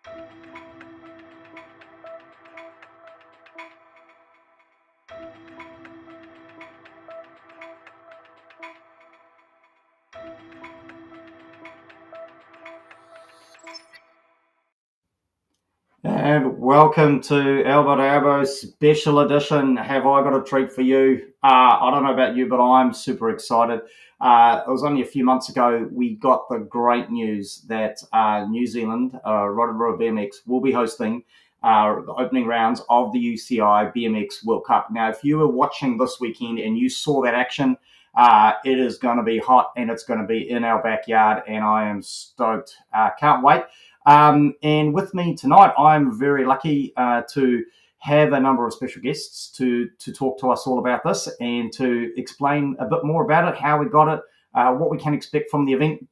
And welcome to Elbow to Elbow special edition. Have I got a treat for you? I don't know about you, but I'm super excited. It was only a few months ago we got the great news that New Zealand, Rotorua BMX, will be hosting the opening rounds of the UCI BMX World Cup. Now, if you were watching this weekend and you saw that action, it is going to be hot and it's going to be in our backyard, and I am stoked. Can't wait. And with me tonight, I'm very lucky to have a number of special guests to talk to us all about this and to explain a bit more about it, how we got it, what we can expect from the event.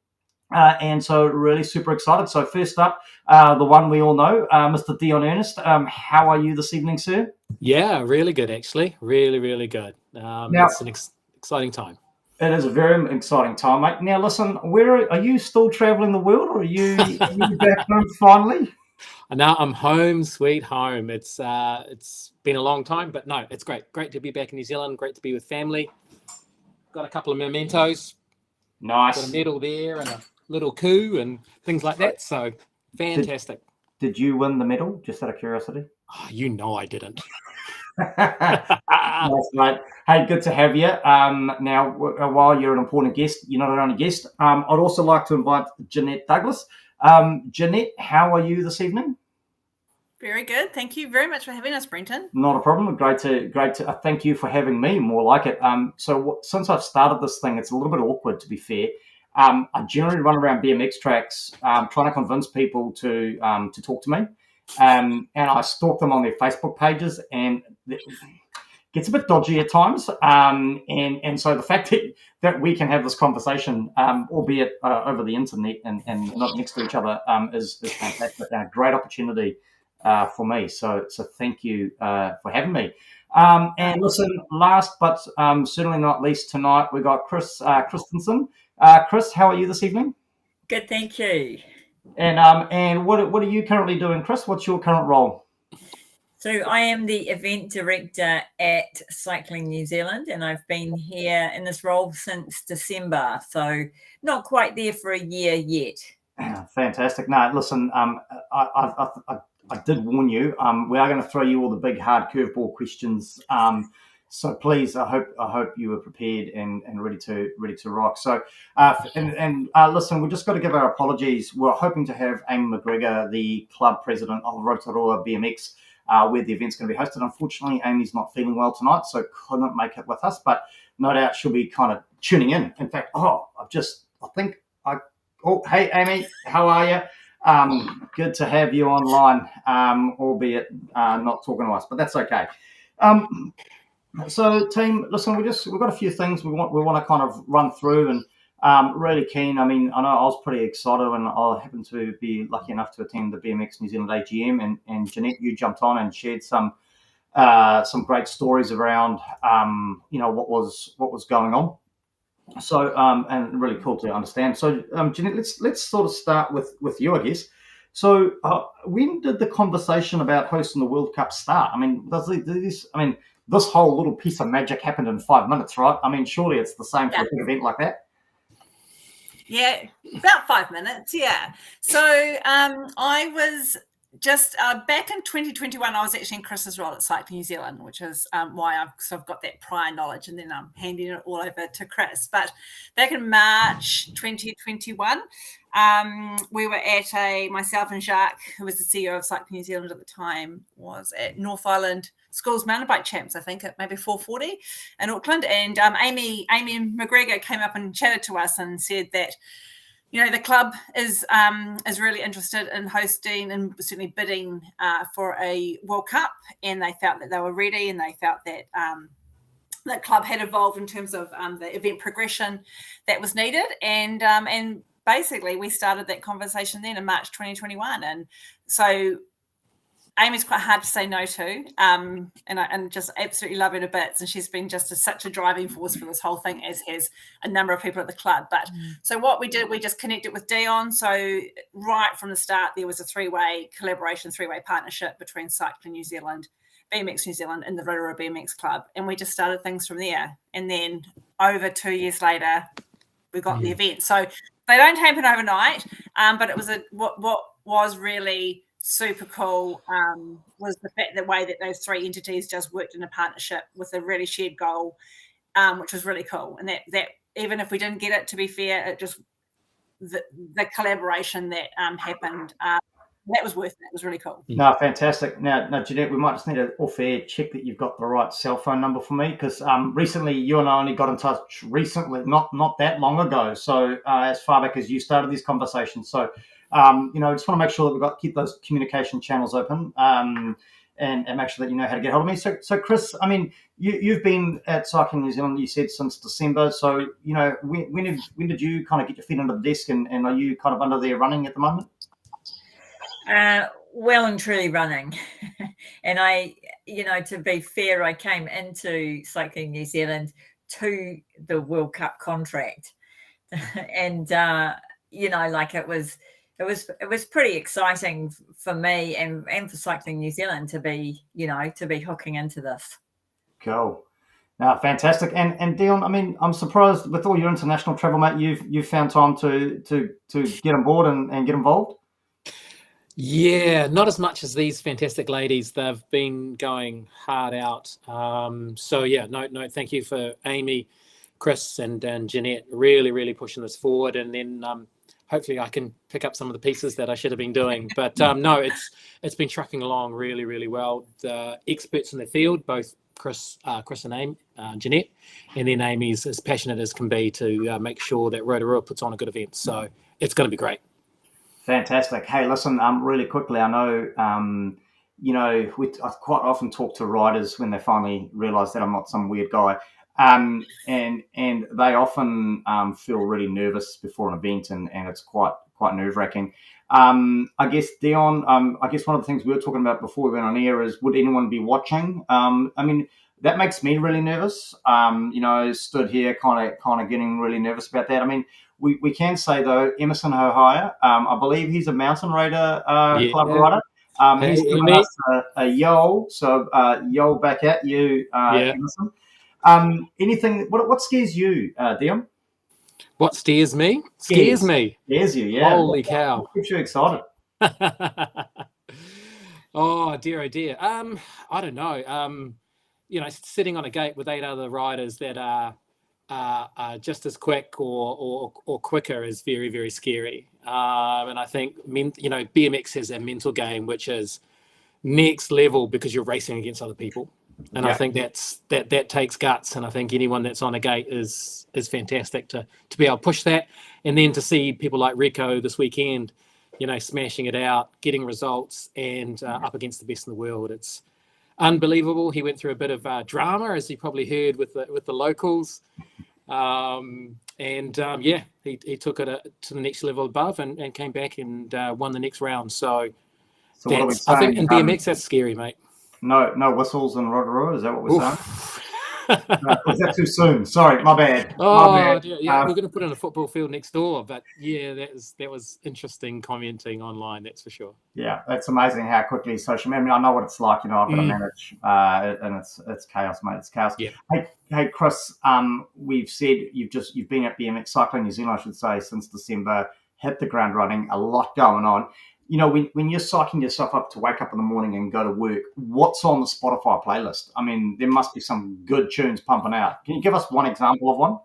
And so really super excited. So first up, the one we all know, Mr. Dion Ernest. How are you this evening, sir? Yeah, really good, actually. Really, really good. Now, it's an exciting time. It is a very exciting time, mate. Now, listen, where are you still traveling the world, or are you back home finally? Now I'm home, sweet home. It's been a long time, but no, it's great. Great to be back in New Zealand. Great to be with family. Got a couple of mementos. Nice. Got a medal there and a little coup and things like that. So fantastic. Did you win the medal, just out of curiosity? Oh, you know I didn't. Nice, mate. Hey, good to have you. Now, while you're an important guest, you're not our only guest. I'd also like to invite Jeanette Douglas. Jeanette, how are you this evening? Very good. Thank you very much for having us, Brenton. Not a problem. Great to thank you for having me. More like it. Since I've started this thing, it's a little bit awkward, to be fair. I generally run around BMX tracks, trying to convince people to talk to me. And I stalk them on their Facebook pages, and it gets a bit dodgy at times. And so the fact that we can have this conversation, albeit over the internet and not next to each other, is fantastic. A great opportunity for me. So thank you for having me. And listen, last but certainly not least tonight, we got Chris Christensen. Chris, how are you this evening? Good, thank you. And what are you currently doing, Chris? What's your current role? So I am the event director at Cycling New Zealand, and I've been here in this role since December. So not quite there for a year yet. Fantastic. No, listen, I did warn you. We are going to throw you all the big hard curveball questions. So please, I hope you were prepared and ready to rock. So listen, we've just got to give our apologies. We're hoping to have Amy McGregor, the club president of Rotorua BMX, where the event's going to be hosted. Unfortunately, Amy's not feeling well tonight, so couldn't make it with us. But no doubt she'll be kind of tuning in. In fact, hey Amy, how are you? Good to have you online, albeit not talking to us, but that's okay. So, team, listen, we've got a few things we want to kind of run through, and really keen. I mean, I know I was pretty excited when I happened to be lucky enough to attend the BMX New Zealand AGM, and Jeanette, you jumped on and shared some great stories around what was going on. So, and really cool to understand. So, Jeanette, let's sort of start with you, I guess. So, when did the conversation about hosting the World Cup start? I mean, this whole little piece of magic happened in 5 minutes, right? I mean, surely it's the same for a big event like that. Yeah, about 5 minutes. Yeah. So I was just back in 2021. I was actually in Chris's role at Cycling New Zealand, which is why I've sort of got that prior knowledge, and then I'm handing it all over to Chris. But back in March 2021. We were at myself and Jacques, who was the CEO of Cycling New Zealand at the time, was at North Island Schools Mountain Bike Champs, I think, at maybe 440 in Auckland. And Amy McGregor came up and chatted to us and said that, the club is really interested in hosting and certainly bidding for a World Cup, and they felt that they were ready, and they felt that the club had evolved in terms of the event progression that was needed, and basically we started that conversation then in March 2021. And so Amy's quite hard to say no to, and I just absolutely love her to bits. And she's been just such a driving force for this whole thing, as has a number of people at the club. But so what we did, we just connected with Dion. So right from the start, there was a three-way collaboration, three-way partnership between Cycling New Zealand, BMX New Zealand, and the Rotorua BMX Club, and we just started things from there. And then over 2 years later, we got the event. So they don't happen overnight, but it was what was really super cool was the fact the way that those three entities just worked in a partnership with a really shared goal, which was really cool. And that even if we didn't get it, to be fair, it just the collaboration that happened, that was worth it. It was really cool. No, fantastic. Now, Jeanette, we might just need to off-air check that you've got the right cell phone number for me, because recently you and I only got in touch recently, not that long ago. So as far back as you started this conversation. So, just want to make sure that keep those communication channels open and make sure that you know how to get hold of me. So Chris, I mean, you've been at Cycling New Zealand, you said, since December. So, when did you kind of get your feet under the desk, and are you kind of under there running at the moment? Well and truly running. And I, to be fair, I came into Cycling New Zealand to the World Cup contract. And, it was pretty exciting for me and for Cycling New Zealand to be hooking into this. Cool. No, fantastic. And Dion, I mean, I'm surprised with all your international travel, mate, you've found time to get on board and get involved. Yeah, not as much as these fantastic ladies. They've been going hard out. So yeah, no, thank you for Amy, Chris, and Jeanette really, really pushing this forward. And then hopefully I can pick up some of the pieces that I should have been doing. But no, it's been trucking along really, really well. The experts in the field, both Chris and Amy, Jeanette, and then Amy's as passionate as can be to make sure that Rotorua puts on a good event. So it's going to be great. Fantastic. Hey, listen, really quickly, I know, I quite often talk to riders when they finally realise that I'm not some weird guy, and they often feel really nervous before an event, and it's quite nerve-wracking. I guess, Dion, I guess one of the things we were talking about before we went on air is, would anyone be watching? I mean, that makes me really nervous. Stood here kind of getting really nervous about that. I mean, we can say, though, Emerson Hohaya, I believe he's a Mountain Raider club rider. He's given us a yo, so yo back at you, Emerson. Anything? What scares you, Dion? What scares me? Scares me. Scares you, yeah. Holy cow! What keeps you excited? Oh dear, I don't know. Sitting on a gate with 8 other riders that are just as quick or quicker is very, very scary. And I think BMX has a mental game which is next level because you're racing against other people. And I think that takes guts. And I think anyone that's on a gate is fantastic to be able to push that. And then to see people like Rico this weekend, smashing it out, getting results, and up against the best in the world. It's unbelievable. He went through a bit of drama, as you probably heard, with the locals. He took it to the next level above and came back and won the next round. So what are we saying? I think in BMX, that's scary, mate. No whistles in Rotorua, is that what we're saying? Was that too soon? Sorry, my bad. Yeah, we're going to put in a football field next door, but yeah, that was interesting commenting online, that's for sure. Yeah, it's amazing how quickly social media. I mean, I know what it's like. I've got to manage, and it's chaos, mate. It's chaos. Yeah. Hey, Chris. We've said you've been at BMX Cycling New Zealand, I should say, since December. Hit the ground running. A lot going on. When you're psyching yourself up to wake up in the morning and go to work, what's on the Spotify playlist? I mean, there must be some good tunes pumping out. Can you give us one example of one?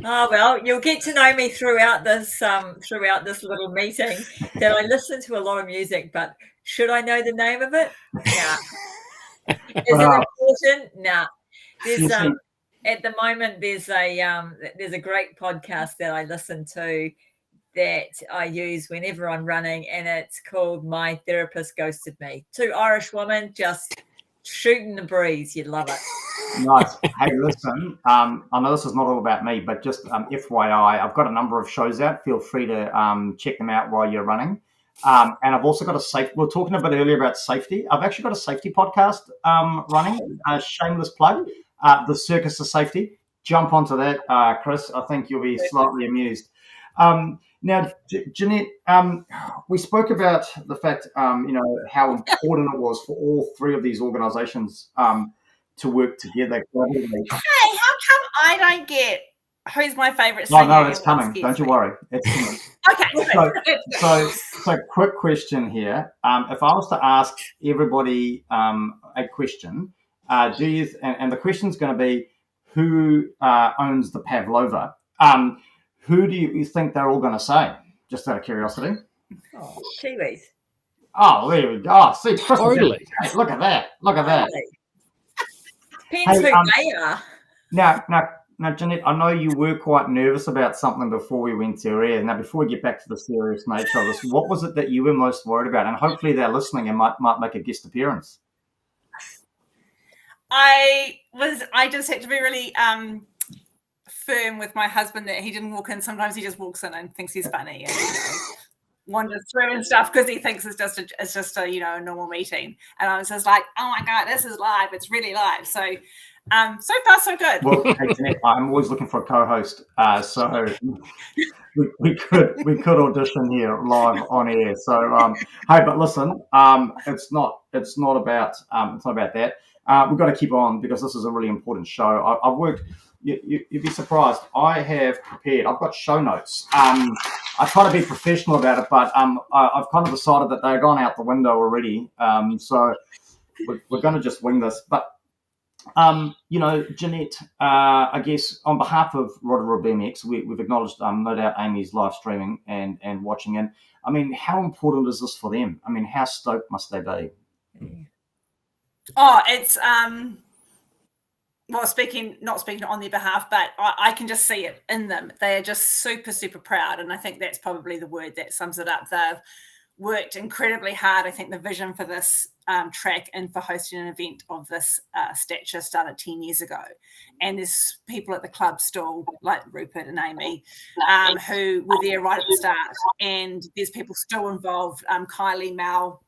Oh, well, you'll get to know me throughout this little meeting that I listen to a lot of music, but should I know the name of it? Nah. Is it important? Nah. There's at the moment there's a great podcast that I listen to that I use whenever I'm running, and it's called My Therapist Ghosted Me. 2 Irish women just shooting the breeze. You'd love it. Nice. Hey, listen, I know this is not all about me, but just FYI, I've got a number of shows out. Feel free to check them out while you're running. And I've also got a safe. We were talking a bit earlier about safety. I've actually got a safety podcast running. Shameless plug. The Circus of Safety. Jump onto that, Chris. I think you'll be slightly amused. Now, Jeanette, we spoke about the fact, how important it was for all three of these organisations to work together. Hey, how come I don't get who's my favourite singer? Oh, no, it's coming. Don't you worry. It's coming. Okay. So, quick question here. If I was to ask everybody a question, do you? And the question's going to be, who owns the Pavlova? Who do you think they're all going to say? Just out of curiosity. Oh, Kiwis. Oh, there we go. Oh, see, Totally. Look at that. Look at that. Depends who they are. Now, Jeanette, I know you were quite nervous about something before we went to air. Now, before we get back to the serious nature of this, what was it that you were most worried about? And hopefully they're listening and might make a guest appearance. I just had to be really firm with my husband that he didn't walk in. Sometimes he just walks in and thinks he's funny and wanders through and stuff because he thinks it's just a a normal meeting. And I was just like, oh my god, this is live. It's really live. So so far so good. Well, hey, Jeanette, I'm always looking for a co-host, so we could audition here live on air. So hey, but listen, it's not about that. We've got to keep on because this is a really important show. I've worked. You'd be surprised. I have prepared. I've got show notes. I try to be professional about it, but I've kind of decided that they've gone out the window already. So we're going to just wing this. But Jeanette, I guess on behalf of Rotorua BMX, we've acknowledged no doubt Amy's live streaming and watching in. I mean, how important is this for them? I mean, how stoked must they be? Oh, it's well, not speaking on their behalf, but I can just see it in them. They are just super, super proud. And I think that's probably the word that sums it up. They've worked incredibly hard. I think the vision for this track and for hosting an event of this stature started 10 years ago. And there's people at the club still, like Rupert and Amy, who were there right at the start. And there's people still involved, Kylie, Mal,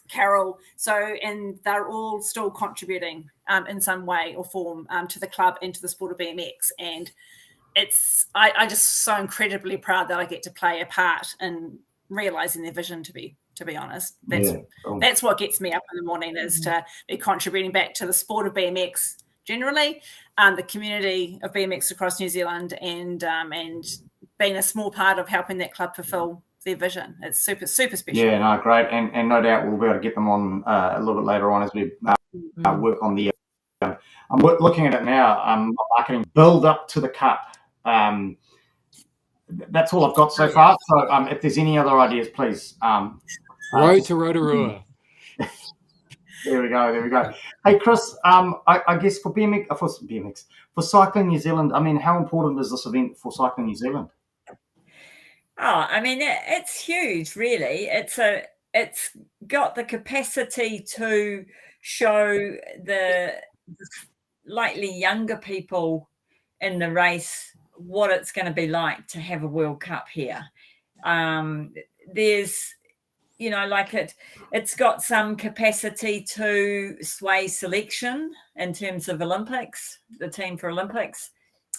Carol. And they're all still contributing in some way or form to the club and to the sport of BMX. And I'm just so incredibly proud that I get to play a part in realizing their vision, to be honest. That's what gets me up in the morning, is to be contributing back to the sport of BMX generally, the community of BMX across New Zealand, and being a small part of helping that club fulfill their vision. It's super, super special. Yeah, no, great. And no doubt we'll be able to get them on a little bit later on as we work on the I'm looking at it now, marketing build up to the cup. That's all I've got so far. So if there's any other ideas, please. Road to Rotorua. There we go. Hey, Chris, I guess for Cycling New Zealand, I mean, how important is this event for Cycling New Zealand? Oh, I mean, it's huge, really. It's got the capacity to show the slightly younger people in the race what it's going to be like to have a World Cup here. There's, it's got some capacity to sway selection in terms of Olympics, the team for Olympics.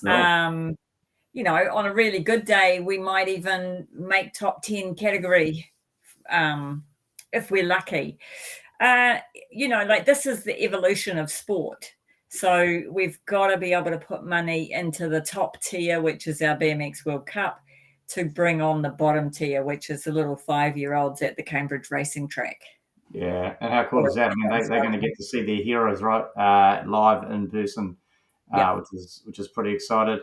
Yeah. On a really good day, we might even make top 10 category if we're lucky. This is the evolution of sport. So we've got to be able to put money into the top tier, which is our BMX World Cup, to bring on the bottom tier, which is the little 5-year-olds at the Cambridge racing track. Yeah, and how cool is that? I mean, they're going to get to see their heroes, right, live in person, which is pretty excited.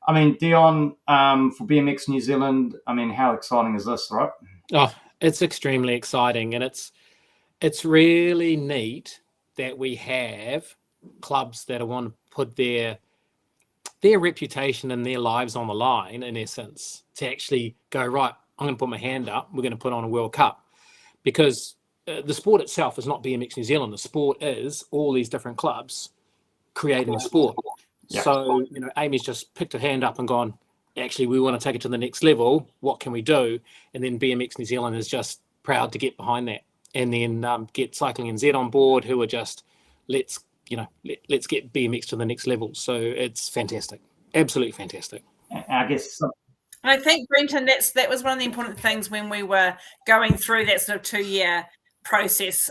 I mean, Dion, for BMX New Zealand, I mean, how exciting is this, right? Oh, it's extremely exciting, and it's really neat that we have clubs that want to put their reputation and their lives on the line, in essence, to actually go, right, I'm going to put my hand up, we're going to put on a World Cup. Because the sport itself is not BMX New Zealand. The sport is all these different clubs creating a sport. Yeah. So, Amy's just picked her hand up and gone, actually, we want to take it to the next level. What can we do? And then BMX New Zealand has just proud to get behind that. And then get Cycling NZ on board, who are just let's get BMX to the next level. So it's fantastic, absolutely fantastic. I guess. And I think, Brenton, that was one of the important things when we were going through that sort of 2-year process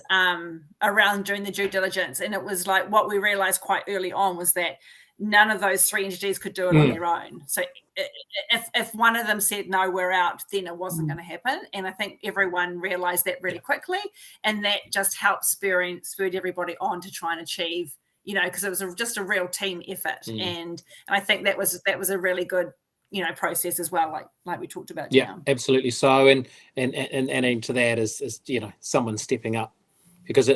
around doing the due diligence. And it was like what we realized quite early on was that none of those 3 entities could do it on their own. So if one of them said, no, we're out, then it wasn't going to happen. And I think everyone realized that really quickly. And that just helped spurred everybody on to try and achieve, because it was just a real team effort. And I think that was a really good, process as well, like we talked about. Yeah, absolutely. So, and to that is someone stepping up, because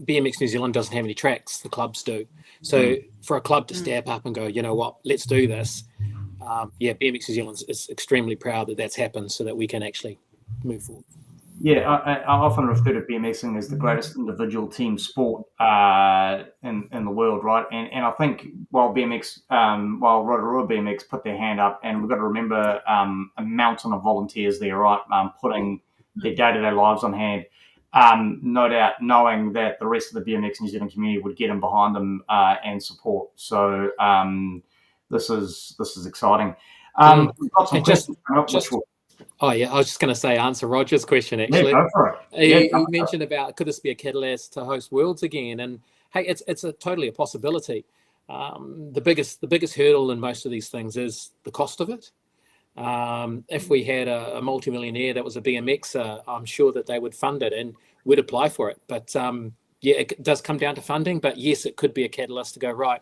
BMX New Zealand doesn't have any tracks, the clubs do. So for a club to step up and go, you know what, let's do this. BMX New Zealand is extremely proud that that's happened, so that we can actually move forward. Yeah, I often refer to BMXing as the greatest individual team sport in the world, right? And I think while Rotorua BMX put their hand up, and we've got to remember a mountain of volunteers there, right, putting their day-to-day lives on hand. No doubt, knowing that the rest of the BMX New Zealand community would get in behind them and support. So this is exciting. We've got some questions coming up. Oh yeah, I was just going to say, answer Roger's question actually. Yeah, go for it. He mentioned about could this be a catalyst to host Worlds again? And hey, it's totally a possibility. The biggest hurdle in most of these things is the cost of it. If we had a multimillionaire that was a BMXer, I'm sure that they would fund it and would apply for it. But it does come down to funding. But yes, it could be a catalyst to go, right,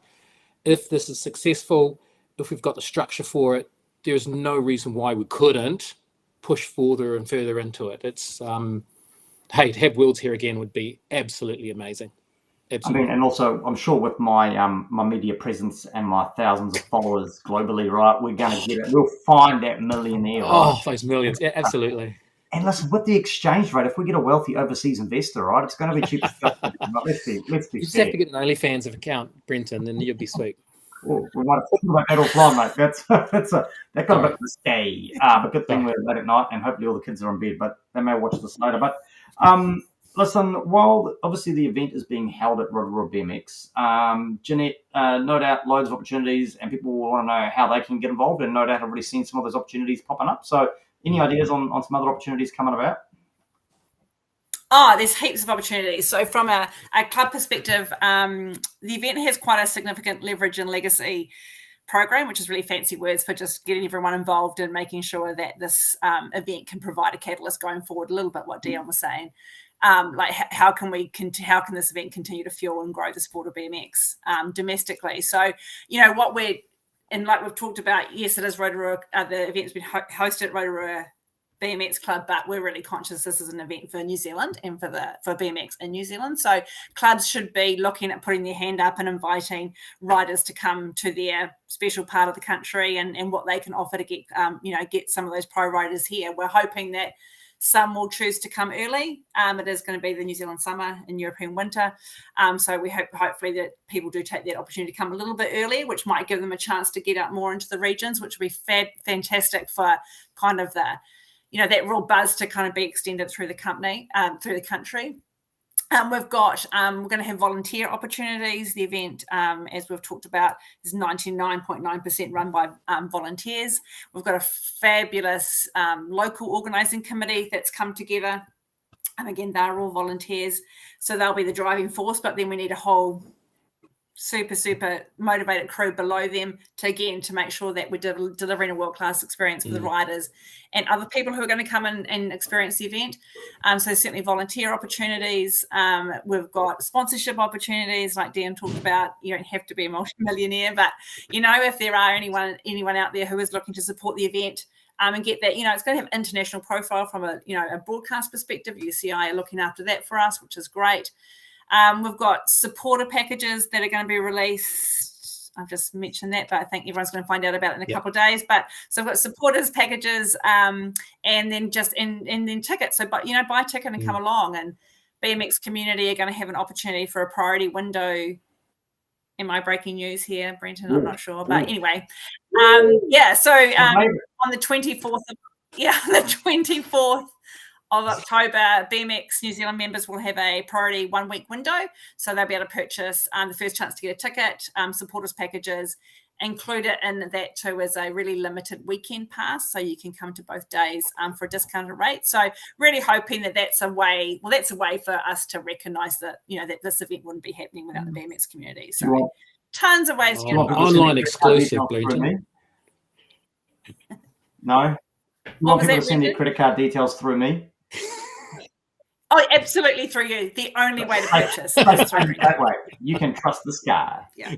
if this is successful, if we've got the structure for it, there's no reason why we couldn't push further and further into it. It's to have Worlds here again would be absolutely amazing. Absolutely. I mean, and also I'm sure with my my media presence and my thousands of followers globally, right, we're going to get it. We'll find that millionaire. Right? Oh, those millions. Yeah, absolutely. And listen, with the exchange rate, if we get a wealthy overseas investor, right, it's going to be cheaper. Let's be You just have to get an OnlyFans account, Brenton, and you'll be sweet. Oh, we might have talked about that offline, mate. That got a bit risque. But good thing we're late at night, and hopefully all the kids are in bed. But they may watch this later. But listen, while obviously the event is being held at Rotorua BMX, Jeanette, no doubt loads of opportunities, and people will want to know how they can get involved. And no doubt I've already seen some of those opportunities popping up. So, any ideas on some other opportunities coming about? Oh, there's heaps of opportunities. So from a club perspective, the event has quite a significant leverage and legacy program, which is really fancy words for just getting everyone involved and making sure that this event can provide a catalyst going forward. A little bit what Dion was saying, like how can this event continue to fuel and grow the sport of BMX domestically? So what like we've talked about, yes, it is Rotorua. The event's been hosted at Rotorua BMX Club, but we're really conscious this is an event for New Zealand and for BMX in New Zealand. So clubs should be looking at putting their hand up and inviting riders to come to their special part of the country and what they can offer to get some of those pro riders here. We're hoping that some will choose to come early. It is going to be the New Zealand summer and European winter. So we hopefully that people do take that opportunity to come a little bit earlier, which might give them a chance to get out more into the regions, which would be fantastic for kind of that real buzz to kind of be extended through the country. We're going to have volunteer opportunities. The event, as we've talked about, is 99.9% run by volunteers. We've got a fabulous local organising committee that's come together. And again, they're all volunteers. So they'll be the driving force, but then we need a whole super motivated crew below them to make sure that we're delivering a world-class experience for the riders and other people who are going to come in and experience the event. So certainly volunteer opportunities. We've got sponsorship opportunities like Dan talked about. You don't have to be a multimillionaire, but if there are anyone out there who is looking to support the event and get that, it's going to have international profile from a broadcast perspective. UCI are looking after that for us, which is great. We've got supporter packages that are going to be released. I've just mentioned that, but I think everyone's going to find out about it in a couple of days. But so we've got supporters packages, and then then tickets. So, buy a ticket and come along. And BMX community are going to have an opportunity for a priority window. Am I breaking news here, Brenton? I'm not sure, but anyway, So on the 24th, the 24th of October, BMX New Zealand members will have a priority 1 week window. So they'll be able to purchase the first chance to get a ticket, supporters packages. Included in that too is a really limited weekend pass, so you can come to both days for a discounted rate. So really hoping that that's a way for us to recognise that, that this event wouldn't be happening without the BMX community. So tons of ways to get online exclusive, Blinton. No? You want people to send their credit card details through me? Oh, absolutely, through you. The only way to purchase is through me. That way. You can trust this guy. Yeah.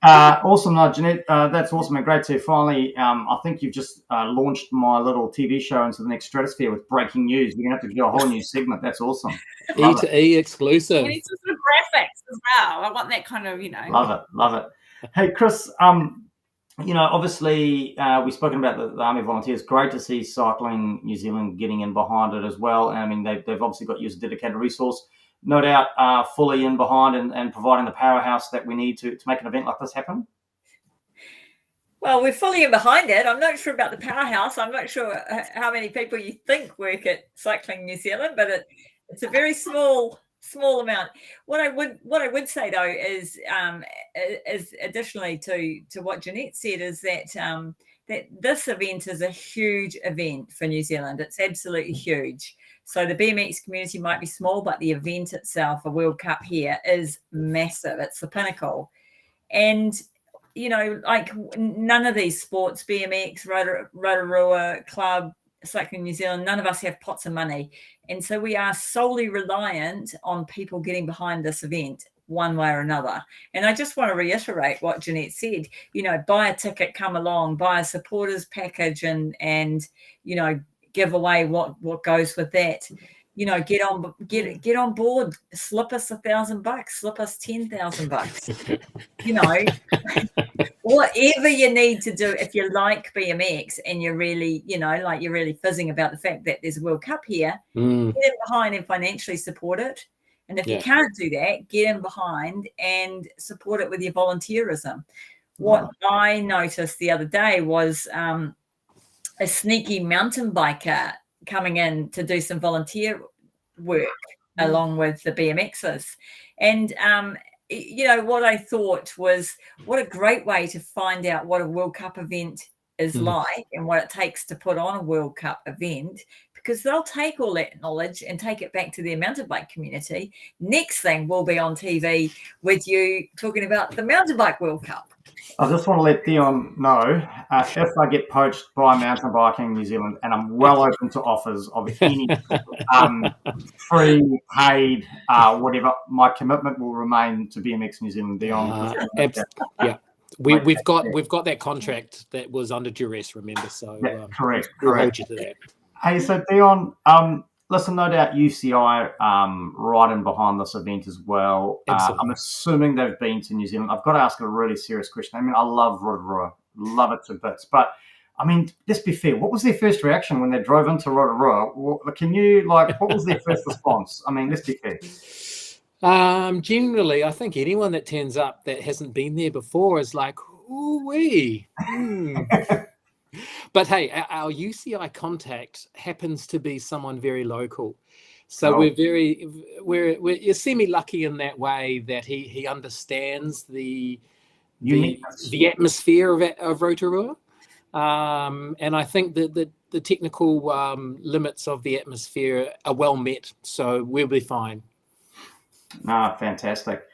Awesome. No, Jeanette, that's awesome and great to finally, I think you've just launched my little TV show into the next stratosphere with breaking news. We're going to have to do a whole new segment. That's awesome. E to E exclusive. We need some sort of graphics as well. I want that kind of, Love it. Hey, Chris, obviously we've spoken about the Army Volunteers. Great to see Cycling New Zealand getting in behind it as well. I mean, they've obviously got you as a dedicated resource. No doubt fully in behind and providing the powerhouse that we need to make an event like this happen. Well, we're fully in behind it. I'm not sure about the powerhouse. I'm not sure how many people you think work at Cycling New Zealand, but it's a very small amount. What I would say though is additionally to what Jeanette said is that this event is a huge event for New Zealand. It's absolutely huge. So the BMX community might be small, but the event itself, a World Cup here, is massive. It's the pinnacle. And, like none of these sports, BMX, Rotorua Club, Cycling New Zealand, none of us have pots of money. And so we are solely reliant on people getting behind this event one way or another. And I just want to reiterate what Jeanette said, buy a ticket, come along, buy a supporters package and give away what goes with that. Get on board, slip us $1,000, slip us $10,000. Whatever you need to do. If you like BMX and you're really, you're really fizzing about the fact that there's a World Cup here, get in behind and financially support it. And if you can't do that, get in behind and support it with your volunteerism. What I noticed the other day was a sneaky mountain biker coming in to do some volunteer work along with the BMXers. And, what I thought was what a great way to find out what a World Cup event is like and what it takes to put on a World Cup event, because they'll take all that knowledge and take it back to their mountain bike community. Next thing, we'll be on TV with you talking about the Mountain Bike World Cup. I just want to let Dion know if I get poached by mountain biking New Zealand, and I'm well open to offers of any free, paid, whatever, my commitment will remain to BMX New Zealand. Dion, we've got that contract that was under duress. Remember, so correct. We'll hold you to that. Hey, so Dion, listen, no doubt UCI right in behind this event as well. I'm assuming they've been to New Zealand. I've got to ask a really serious question. I mean, I love Rotorua, love it to bits. But, I mean, let's be fair. What was their first reaction when they drove into Rotorua? What was their first response? I mean, let's be fair. Generally, I think anyone that turns up that hasn't been there before is like, ooh-wee. But hey, our UCI contact happens to be someone very local, so we're semi-lucky in that way that he understands the atmosphere of Rotorua, and I think that the technical limits of the atmosphere are well met, so we'll be fine. Fantastic.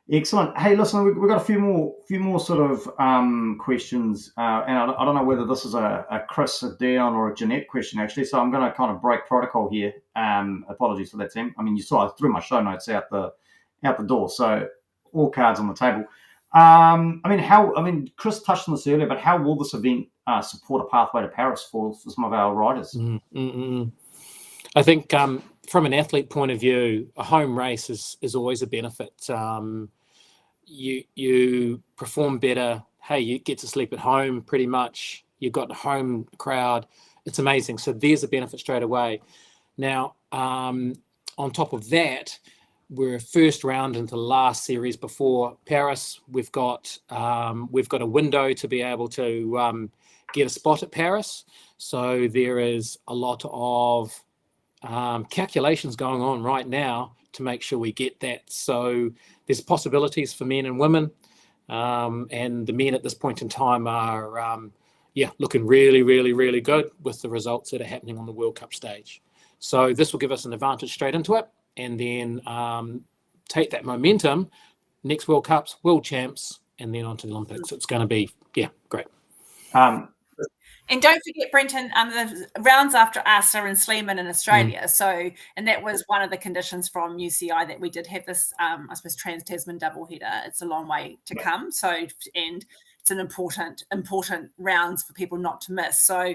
Excellent. Hey, listen, we've got a few more sort of questions, and I don't know whether this is a Chris, a Dion, or a Jeanette question, actually, so I'm going to kind of break protocol here. Apologies for that, Tim. I mean, you saw I threw my show notes out the door, so all cards on the table. I mean, Chris touched on this earlier, but how will this event support a pathway to Paris for some of our riders? I think from an athlete point of view, a home race is always a benefit. You perform better. Hey, you get to sleep at home pretty much. You've got a home crowd. It's amazing. So there's a benefit straight away. Now, on top of that, we're first round into the last series before Paris. We've got a window to be able to get a spot at Paris. So there is a lot of calculations going on right now to make sure we get that. So there's possibilities for men and women, and the men at this point in time are looking really, really, really good with the results that are happening on the World Cup stage. So this will give us an advantage straight into it, and then take that momentum, next World Cups, World Champs, and then on to the Olympics. It's going to be, great. And don't forget, Brenton, the rounds after us are in Sleeman in Australia. So, and that was one of the conditions from UCI that we did have this, I suppose, Trans-Tasman doubleheader. It's a long way to come. So, and it's an important rounds for people not to miss. So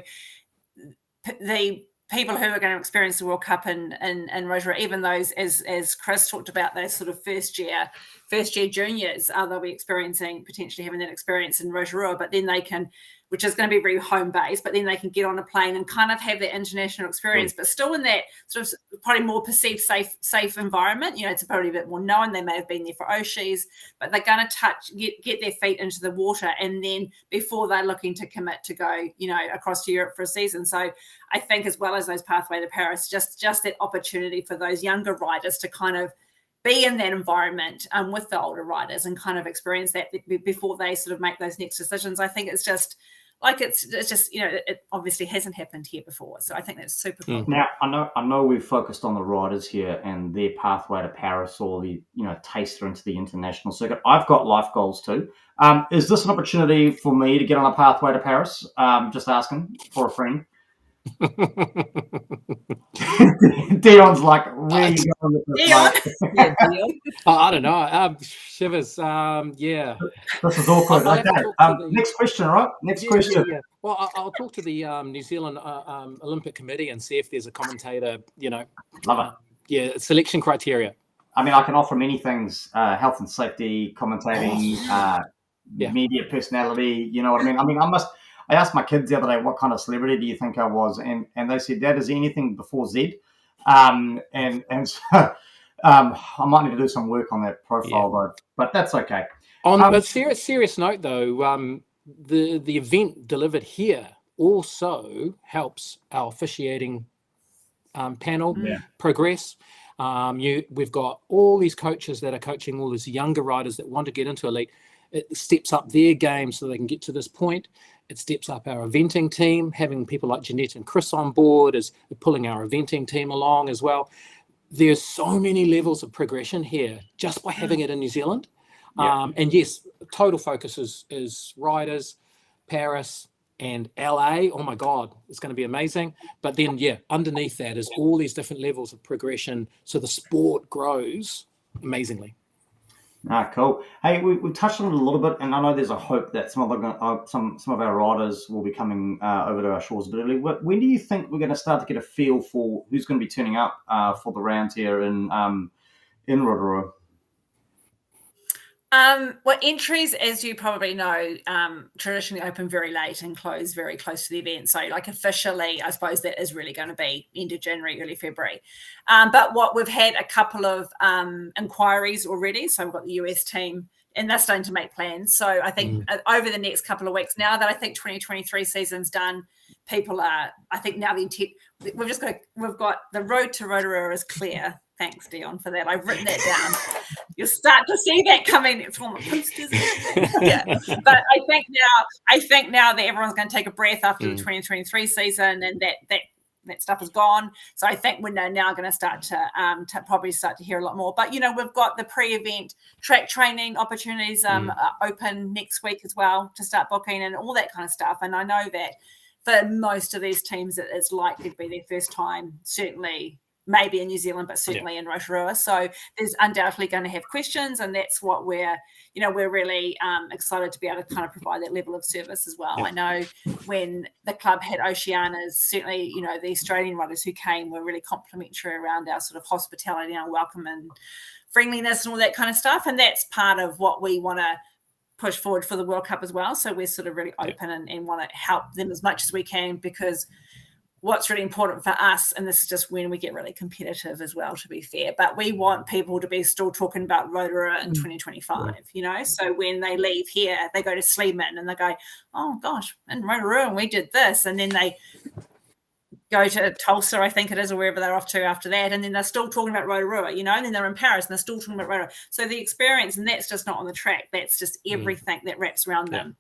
the people who are going to experience the World Cup in Rotorua, even those, as Chris talked about, those sort of first year juniors, they'll be potentially having that experience in Rotorua, but then they can, which is going to be very home based, but then they can get on a plane and kind of have that international experience, but still in that sort of probably more perceived safe environment. It's probably a bit more known. They may have been there for Oshis, but they're going to get their feet into the water, and then before they're looking to commit to go, across to Europe for a season. So I think, as well as those pathway to Paris, just that opportunity for those younger riders to kind of be in that environment with the older riders and kind of experience that before they sort of make those next decisions. I think it's just it obviously hasn't happened here before, so I think that's super cool. Now I know we've focused on the riders here and their pathway to Paris, or the taster into the international circuit. I've got life goals too. Is this an opportunity for me to get on a pathway to Paris? Just asking for a friend. Dion's like, where are you going with this? Dion? I don't know. Shivers. Yeah. This is awkward. Okay. Next question, right? Next question. Yeah. Well, I'll talk to the New Zealand Olympic Committee and see if there's a commentator. Love it. Selection criteria. I mean, I can offer many things: health and safety, commentating, media personality. You know what I mean? I asked my kids the other day, what kind of celebrity do you think I was? And they said, Dad, is anything before Z? And so I might need to do some work on that profile, though, but that's okay. On a serious note, though, the event delivered here also helps our officiating panel progress. We've got all these coaches that are coaching all these younger riders that want to get into elite. It steps up their game so they can get to this point. It steps up our eventing team, having people like Jeanette and Chris on board is pulling our eventing team along as well. There's so many levels of progression here just by having it in New Zealand. And yes, total focus is riders, Paris and LA. Oh my God, it's going to be amazing. But then, underneath that is all these different levels of progression. So the sport grows amazingly. Cool. Hey, we touched on it a little bit, and I know there's a hope that some of our riders will be coming over to our shores a bit early. When do you think we're going to start to get a feel for who's going to be turning up for the rounds here in Rotorua? Well, entries, as you probably know, traditionally open very late and close very close to the event. So, officially, I suppose that is really going to be end of January, early February. But what we've had a couple of inquiries already. So we've got the US team, and they're starting to make plans. So I think over the next couple of weeks, now that I think 2023 season's done, people are. I think now the intent. We've got the road to Rotorua is clear. Thanks, Dion, for that. I've written that down. You'll start to see that coming from the posters. Yeah, but I think now that everyone's going to take a breath after the 2023 season, and that stuff is gone. So I think we're now going to start to probably start to hear a lot more. But we've got the pre-event track training opportunities open next week as well to start booking and all that kind of stuff. And I know that for most of these teams, it's likely to be their first time, certainly. Maybe in New Zealand, but certainly in Rotorua. So there's undoubtedly going to have questions, and that's what we're really excited to be able to kind of provide that level of service as well. I know when the club had Oceanas, certainly, the Australian riders who came were really complimentary around our sort of hospitality and our welcome and friendliness and all that kind of stuff. And that's part of what we want to push forward for the World Cup as well. So we're sort of really open and want to help them as much as we can, because what's really important for us, and this is just when we get really competitive as well, to be fair, but we want people to be still talking about Rotorua in 2025, so when they leave here, they go to Sleeman and they go, oh gosh, in Rotorua we did this, and then they go to Tulsa, I think it is, or wherever they're off to after that, and then they're still talking about Rotorua, and then they're in Paris and they're still talking about Rotorua. So the experience, and that's just not on the track, that's just everything that wraps around them.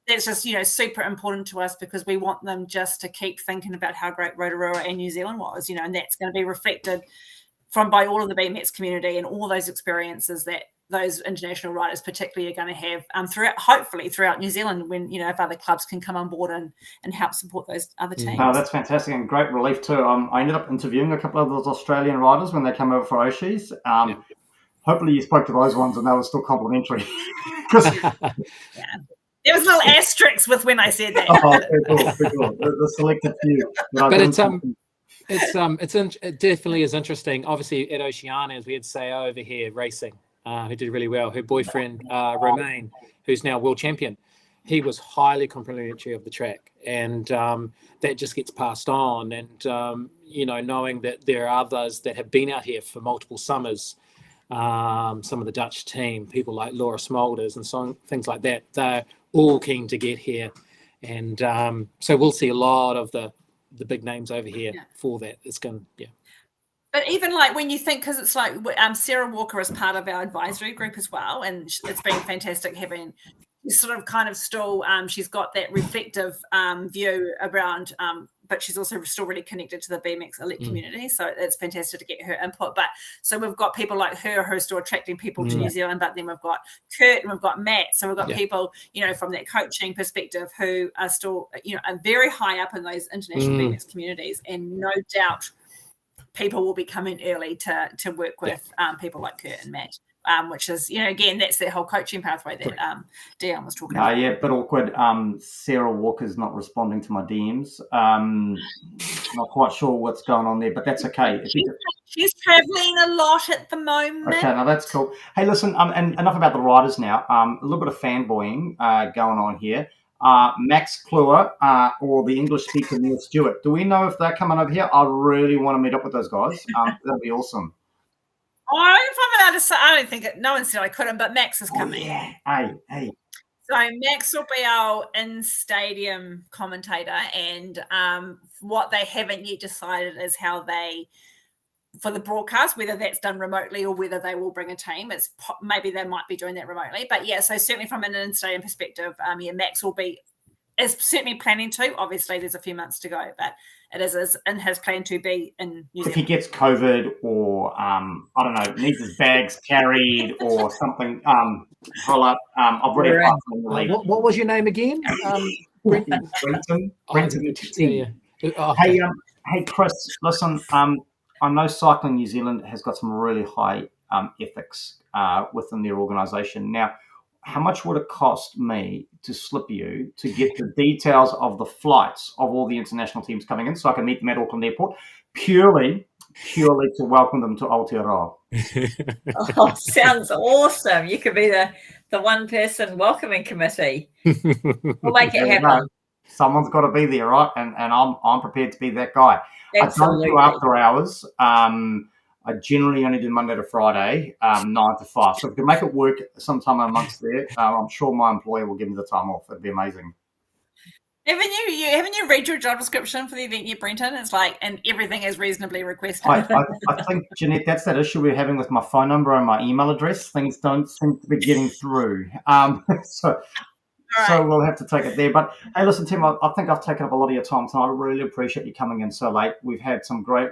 That's just, super important to us, because we want them just to keep thinking about how great Rotorua and New Zealand was, and that's going to be reflected by all of the BMX community and all those experiences that those international riders particularly are going to have hopefully throughout New Zealand, when, if other clubs can come on board and help support those other teams. Oh, that's fantastic, and great relief too. I ended up interviewing a couple of those Australian riders when they came over for Oshis. Hopefully you spoke to those ones and they were still complimentary. There was little asterisks with when I said that. Cool. The selected few. But it definitely is interesting. Obviously, at Oceanias, we had Sao over here racing, who did really well. Her boyfriend, Romain, who's now world champion, he was highly complimentary of the track. And that just gets passed on. And, knowing that there are others that have been out here for multiple summers, some of the Dutch team, people like Laura Smulders and things like that, they're all keen to get here. And so we'll see a lot of the big names over here for that. It's going to, But even like when you think, because it's like Sarah Walker is part of our advisory group as well, and it's been fantastic having sort of kind of still, she's got that reflective view around, but she's also still really connected to the BMX elite community. So it's fantastic to get her input. But so we've got people like her who are still attracting people to New Zealand, but then we've got Kurt and we've got Matt. So we've got people, from that coaching perspective who are still, are very high up in those international BMX communities. And no doubt people will be coming early to work with people like Kurt and Matt. Which is, again, that's that whole coaching pathway that Dion was talking about. Yeah, a bit awkward. Sarah Walker's not responding to my DMs. Not quite sure what's going on there, but that's okay. She's travelling a lot at the moment. Okay, now that's cool. Hey, listen, and enough about the riders now. A little bit of fanboying going on here. Max Kluwer or the English speaker Neil Stewart. Do we know if they're coming over here? I really want to meet up with those guys. That'd be awesome. If I'm allowed to say, I don't think no one said I couldn't, but Max is coming. Hey. So Max will be our in-stadium commentator, and what they haven't yet decided is how for the broadcast, whether that's done remotely or whether they will bring a team. Maybe they might be doing that remotely, but so certainly from an in-stadium perspective, Max is certainly planning to. Obviously, there's a few months to go, but it is in his plan to be in New Zealand. If he gets COVID or, I don't know, needs his bags carried or something, roll up. I've already passed on the lead. What was your name again? Brenton. Hey, Chris, listen, I know Cycling New Zealand has got some really high ethics within their organisation. Now, how much would it cost me to slip you to get the details of the flights of all the international teams coming in so I can meet them at Auckland Airport purely to welcome them to Aotearoa? Oh, sounds awesome. You could be the one-person welcoming committee. We'll make it happen. Someone's got to be there, right? And I'm prepared to be that guy. Absolutely. I don't do after hours. I generally only do Monday to Friday, 9 to 5. So if we can make it work sometime amongst there, I'm sure my employer will give me the time off. It'd be amazing. Haven't you read your job description for the event yet, Brenton? It's like, and everything is reasonably requested. I think, Jeanette, that's that issue we're having with my phone number and my email address. Things don't seem to be getting through. So we'll have to take it there. But hey, listen, Tim, I think I've taken up a lot of your time tonight. I really appreciate you coming in so late. We've had some great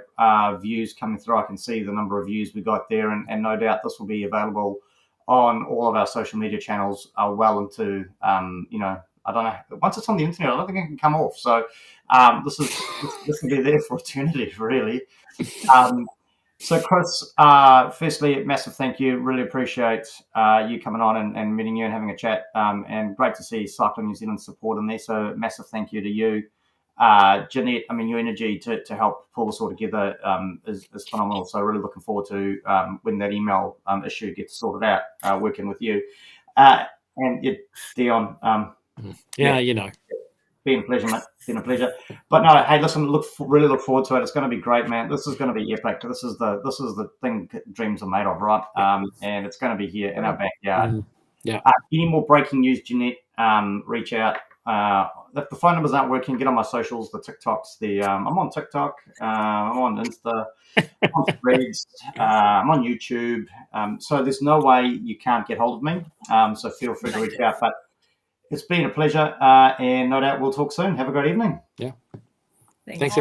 views coming through. I can see the number of views we got there, and no doubt this will be available on all of our social media channels well into, I don't know, once it's on the internet, I don't think it can come off. So this will be there for eternity, really. So, Chris, firstly, massive thank you. Really appreciate you coming on and meeting you and having a chat. And great to see Cycling New Zealand support in there. So, massive thank you to you. Jeanette, your energy to help pull this all together is phenomenal. So, really looking forward to when that email issue gets sorted out, working with you. And Dion. Been a pleasure, mate. Been a pleasure. But no, hey, listen, really look forward to it. It's going to be great, man. This is going to be epic. This is the thing dreams are made of, right? And it's going to be here in our backyard. Any more breaking news, Jeanette? Reach out. if the phone numbers aren't working, get on my socials, the TikToks. I'm on TikTok. I'm on Insta. I'm on Threads. I'm on YouTube. So there's no way you can't get hold of me. So feel free to reach out. But it's been a pleasure, and no doubt we'll talk soon. Have a great evening. Yeah. Thanks. Thanks,